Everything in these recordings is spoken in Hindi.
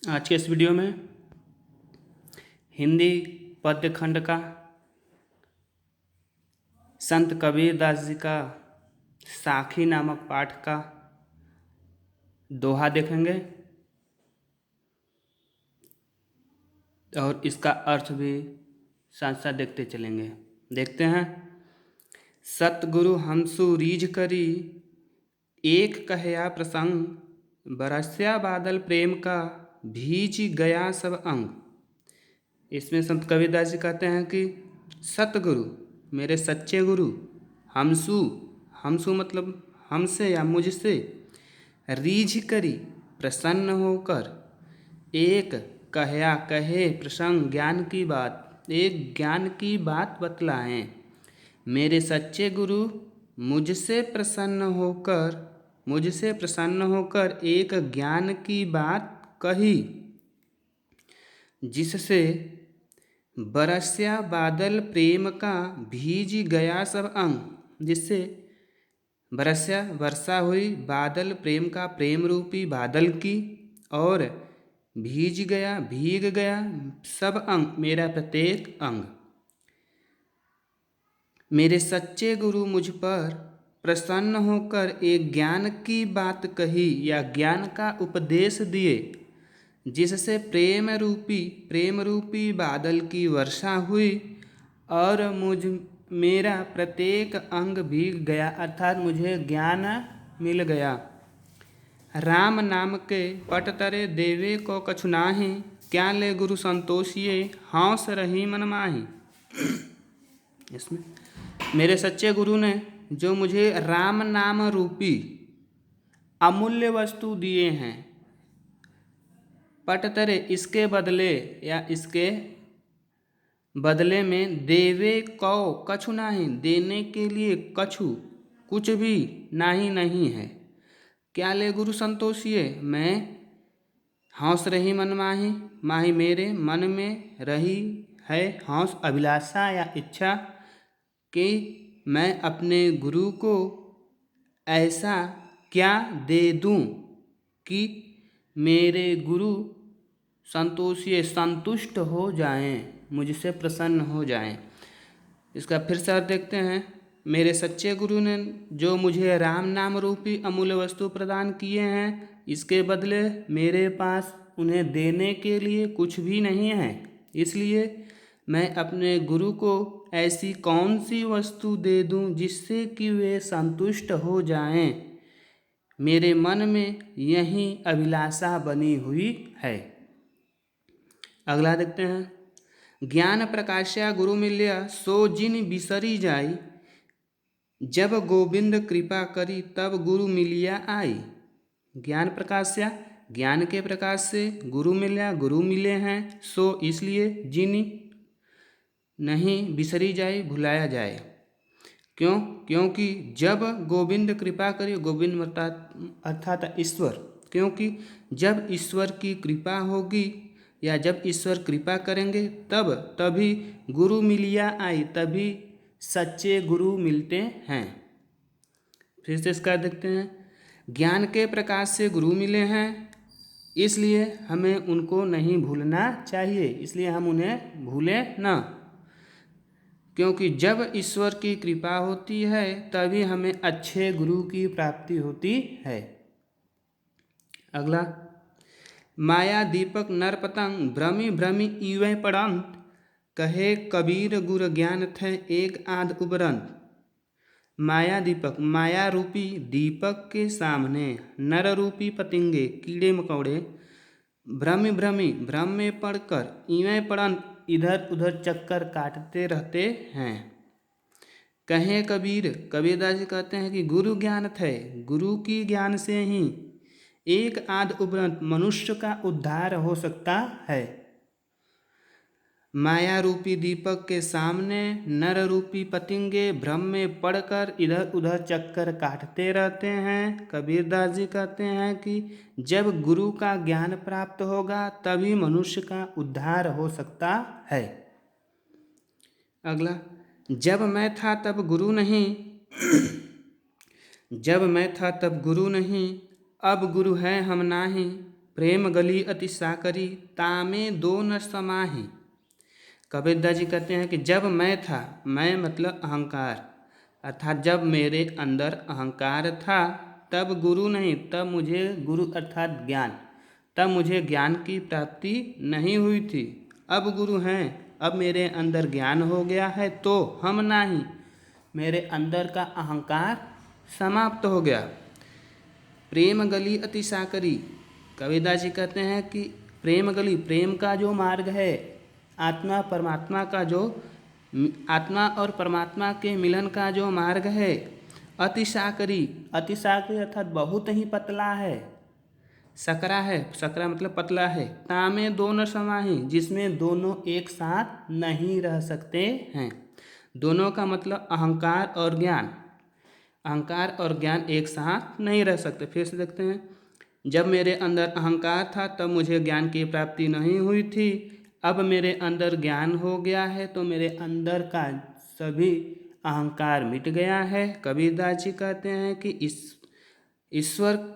आज के इस वीडियो में हिंदी पद्य खंड का संत कबीरदास जी का साखी नामक पाठ का दोहा देखेंगे और इसका अर्थ भी साथ साथ देखते चलेंगे। देखते हैं। सतगुरु हमसु रीझ करी, एक कहया प्रसंग, बरस्या बादल प्रेम का, भीज गया सब अंग। इसमें संत कबीरदास जी कहते हैं कि सतगुरु, मेरे सच्चे गुरु, हमसु, हमसु मतलब हमसे या मुझसे, रीझ करी प्रसन्न होकर, एक कहया कहे प्रसंग ज्ञान की बात, एक ज्ञान की बात बतलाएं। मेरे सच्चे गुरु मुझसे प्रसन्न होकर एक ज्ञान की बात कही, जिससे बरस्या बादल प्रेम का, भीज गया सब अंग। जिससे बरस्या वर्षा हुई बादल प्रेम का, प्रेम रूपी बादल की, और भीग गया सब अंग, मेरा प्रत्येक अंग। मेरे सच्चे गुरु मुझ पर प्रसन्न होकर एक ज्ञान की बात कही या ज्ञान का उपदेश दिए, जिससे प्रेम रूपी बादल की वर्षा हुई और मेरा प्रत्येक अंग भीग गया, अर्थात मुझे ज्ञान मिल गया। राम नाम के पट तरे देवे को कछु नाहि, क्या ले गुरु संतोषिए हौस रही मन माही। इसमें मेरे सच्चे गुरु ने जो मुझे राम नाम रूपी अमूल्य वस्तु दिए हैं, पट तरे इसके बदले या इसके बदले में, देवे कौ कछु नहीं, देने के लिए कछु कुछ भी नहीं है। क्या ले गुरु संतोषिए, मैं हौस रही मन माही, माही मेरे मन में रही है हौस अभिलाषा या इच्छा कि मैं अपने गुरु को ऐसा क्या दे दूं कि मेरे गुरु संतोषिए संतुष्ट हो जाएं, मुझसे प्रसन्न हो जाएं। इसका फिर से अर्थ देखते हैं। मेरे सच्चे गुरु ने जो मुझे राम नाम रूपी अमूल्य वस्तु प्रदान किए हैं, इसके बदले मेरे पास उन्हें देने के लिए कुछ भी नहीं है। इसलिए मैं अपने गुरु को ऐसी कौन सी वस्तु दे दूं जिससे कि वे संतुष्ट हो जाएं। मेरे मन में यही अभिलाषा बनी हुई है। अगला देखते हैं। ज्ञान प्रकाश्या गुरु मिल्या, सो जिन बिसरी जाई, जब गोविंद कृपा करी तब गुरु मिलिया आई। ज्ञान प्रकाश्या, ज्ञान के प्रकाश से गुरु मिल्या, गुरु मिले हैं, सो इसलिए जिन नहीं बिसरी जाए, भुलाया जाए। क्यों? क्योंकि जब गोविंद कृपा करी, गोविंद अर्थात ईश्वर, क्योंकि जब ईश्वर की कृपा होगी या जब ईश्वर कृपा करेंगे तभी गुरु मिलिया आई, तभी सच्चे गुरु मिलते हैं। फिर से इसका देखते हैं। ज्ञान के प्रकाश से गुरु मिले हैं, इसलिए हमें उनको नहीं भूलना चाहिए, इसलिए हम उन्हें भूलें न। क्योंकि जब ईश्वर की कृपा होती है तभी हमें अच्छे गुरु की प्राप्ति होती है। अगला। माया दीपक नर पतंग, भ्रमी भ्रमी इवै पड़ंत, कहे कबीर गुर ज्ञान थे एक आध उबरंत। माया दीपक, माया रूपी दीपक के सामने नर रूपी पतंगे कीड़े मकोड़े, भ्रमी भ्रमी भ्रम में पड़कर, इवै पड़ंत इधर उधर चक्कर काटते रहते हैं। कहें कबीरदास जी कहते हैं कि गुरु ज्ञान थे, गुरु की ज्ञान से ही एक आध उबरंत मनुष्य का उद्धार हो सकता है। माया रूपी दीपक के सामने नर रूपी पतंगे भ्रम में पड़कर इधर उधर चक्कर काटते रहते हैं। कबीरदास जी कहते हैं कि जब गुरु का ज्ञान प्राप्त होगा तभी मनुष्य का उद्धार हो सकता है। अगला। जब मैं था तब गुरु नहीं, जब मैं था तब गुरु नहीं, अब गुरु है हम नाही, प्रेम गली अति साकरी, तामे दो न समाही। कबीरदास जी कहते हैं कि जब मैं था, मैं मतलब अहंकार, अर्थात जब मेरे अंदर अहंकार था तब गुरु नहीं, तब मुझे गुरु अर्थात ज्ञान, तब मुझे ज्ञान की प्राप्ति नहीं हुई थी। अब गुरु हैं, अब मेरे अंदर ज्ञान हो गया है तो हम नहीं, मेरे अंदर का अहंकार समाप्त हो गया। प्रेम गली अति साकरी, कबीरदास जी कहते हैं कि प्रेम गली, प्रेम का जो मार्ग है, आत्मा परमात्मा का जो, आत्मा और परमात्मा के मिलन का जो मार्ग है, अति साकरी, अति साकरी अर्थात बहुत ही पतला है, सकरा है, सकरा मतलब पतला है। तामे दो न समाही, जिसमें दोनों एक साथ नहीं रह सकते हैं। दोनों का मतलब अहंकार और ज्ञान, अहंकार और ज्ञान एक साथ नहीं रह सकते। फिर से देखते हैं, जब मेरे अंदर अहंकार था तब मुझे ज्ञान की प्राप्ति नहीं हुई थी, अब मेरे अंदर ज्ञान हो गया है तो मेरे अंदर का सभी अहंकार मिट गया है। कबीरदास जी कहते हैं कि इस ईश्वर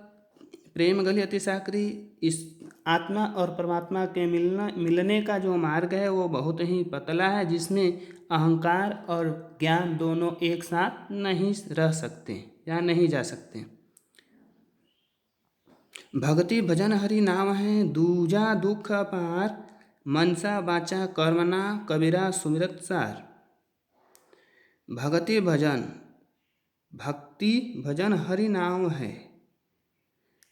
प्रेम गली अति साकरी, इस आत्मा और परमात्मा के मिलने का जो मार्ग है वो बहुत ही पतला है, जिसमें अहंकार और ज्ञान दोनों एक साथ नहीं रह सकते या नहीं जा सकते। भक्ति भजन हरि नाम है, दूजा दुख अपार, मनसा वाचा कर्मणा कबीरा सुमिरत सार। भक्ति भजन हरि नाम है,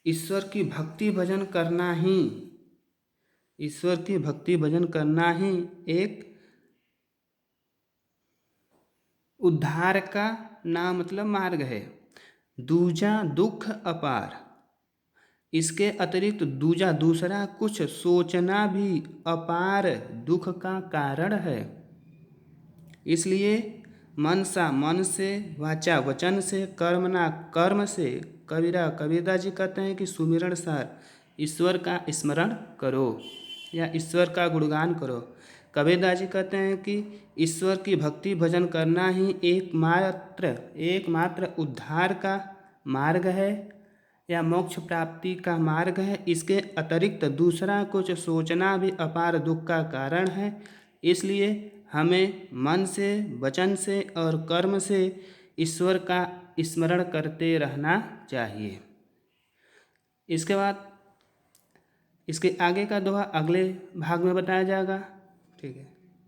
ईश्वर की भक्ति भजन करना ही, ईश्वर की भक्ति भजन करना ही एक उद्धार का नाम मतलब मार्ग है। दूजा दुख अपार, इसके अतिरिक्त दूजा दूसरा कुछ सोचना भी अपार दुख का कारण है। इसलिए मनसा मन से, वाचा वचन से, कर्मना कर्म से, कबीरदास जी कहते हैं कि सुमिरण सार, ईश्वर का स्मरण करो या ईश्वर का गुणगान करो। कबीरदास जी कहते हैं कि ईश्वर की भक्ति भजन करना ही एकमात्र उद्धार का मार्ग है या मोक्ष प्राप्ति का मार्ग है। इसके अतिरिक्त दूसरा कुछ सोचना भी अपार दुख का कारण है। इसलिए हमें मन से, वचन से और कर्म से ईश्वर का स्मरण करते रहना चाहिए। इसके बाद इसके आगे का दोहा अगले भाग में बताया जाएगा। ठीक है।